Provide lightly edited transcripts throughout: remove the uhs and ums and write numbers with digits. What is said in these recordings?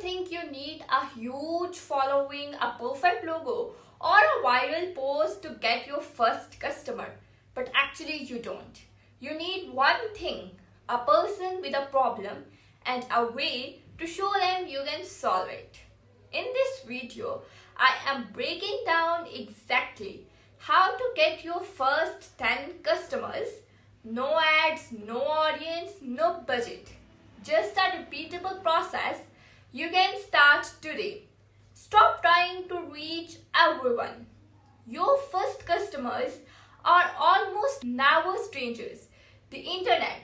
think you need a huge following, a perfect logo, or a viral post to get your first customer. But actually you don't. You need one thing, a person with a problem and a way to show them you can solve it. In this video, I am breaking down exactly how to get your first 10 customers. No ads, no audience, no budget. Just a repeatable process you can start today. Stop trying to reach everyone. Your first customers are almost never strangers. The internet,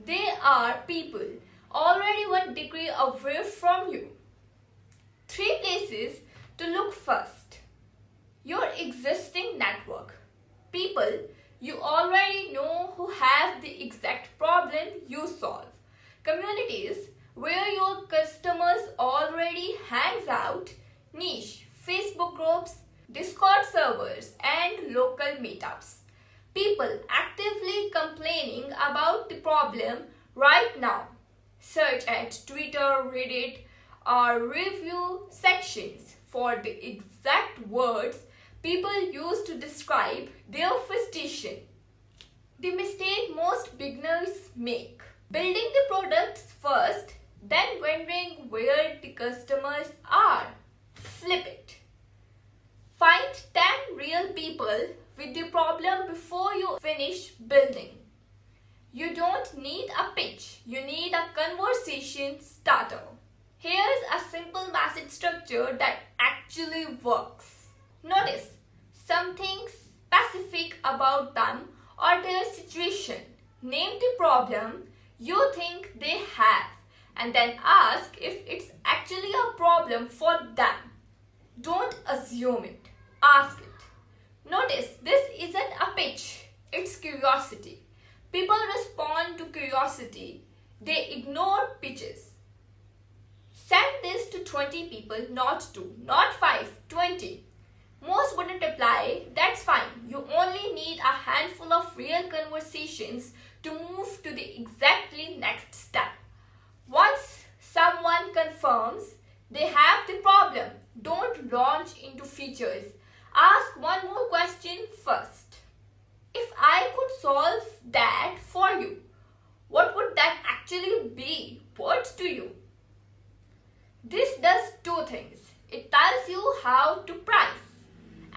they are people already 1 degree away from you. 3 places to look first. Your existing network. People you already know who have the exact problem you solve. Communities where your customers already hangs out. Niche, Facebook groups, Discord servers and local meetups. People actively complaining about the problem right now. Search at Twitter, Reddit or review sections for the exact words people use to describe their frustration. The mistake most beginners make. Building the products first, then wondering where the customers are. Flip it. Find 10 real people with the problem before you finish building. You don't need a pitch, you need a conversation starter. Here's a simple message structure that actually works. Notice something specific about them or their situation. Name the problem you think they have and then ask if it's actually a problem for them. Don't assume it. Ask it. Notice this isn't a pitch. It's curiosity. People respond to curiosity. They ignore pitches. Send this to 20 people, not 2, not 5, 20. Most wouldn't reply. That's fine. You only need a handful of real conversations to move to the exactly next step. Once someone confirms they have the problem, don't launch into features. Ask one more question first. If I could solve that for you, what would that actually be worth to you? This does 2 things. It tells you how to price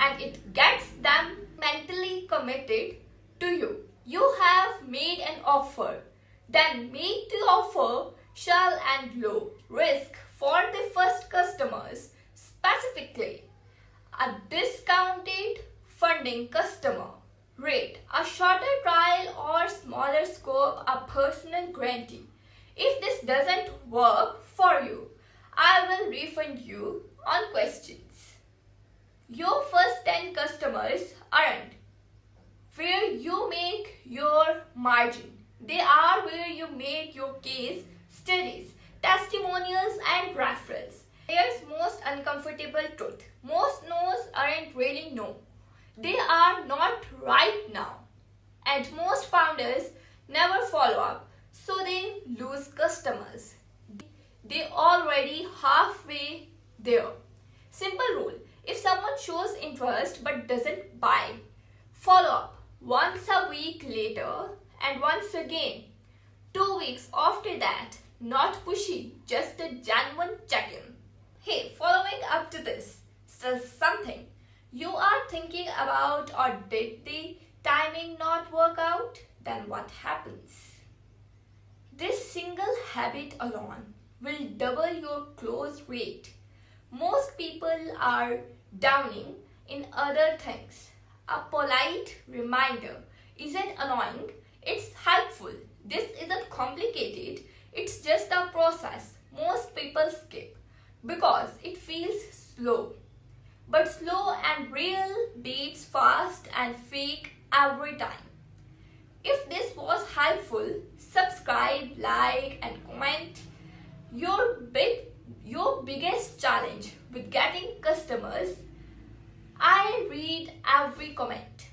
and it gets them mentally committed to you. You have made an offer. Then make the offer shall and low risk for the first customers, specifically a discounted funding customer rate, a shorter trial or smaller scope, a personal guarantee. If this doesn't work for you, I will refund you on questions. Your first 10 customers aren't where you make your margin. They are where you make your case studies, testimonials and referrals. Here's most uncomfortable truth. Most no's aren't really no. They are not right now. And most founders never follow up, so they lose customers. They already halfway there. Simple rule. If someone shows interest but doesn't buy, follow up once a week later and once again. 2 weeks after that. Not pushy, just a genuine check-in. Hey, following up to this, still something you are thinking about, or did the timing not work out? Then what happens? This single habit alone will double your close rate. Most people are drowning in other things. A polite reminder isn't annoying, it's helpful. This isn't complicated. It's just a process most people skip because it feels slow. But slow and real beats fast and fake every time. If this was helpful, subscribe, like and comment. Your biggest challenge with getting customers. I read every comment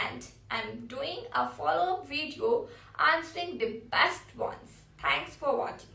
and I'm doing a follow-up video answering the best ones. Thanks for watching.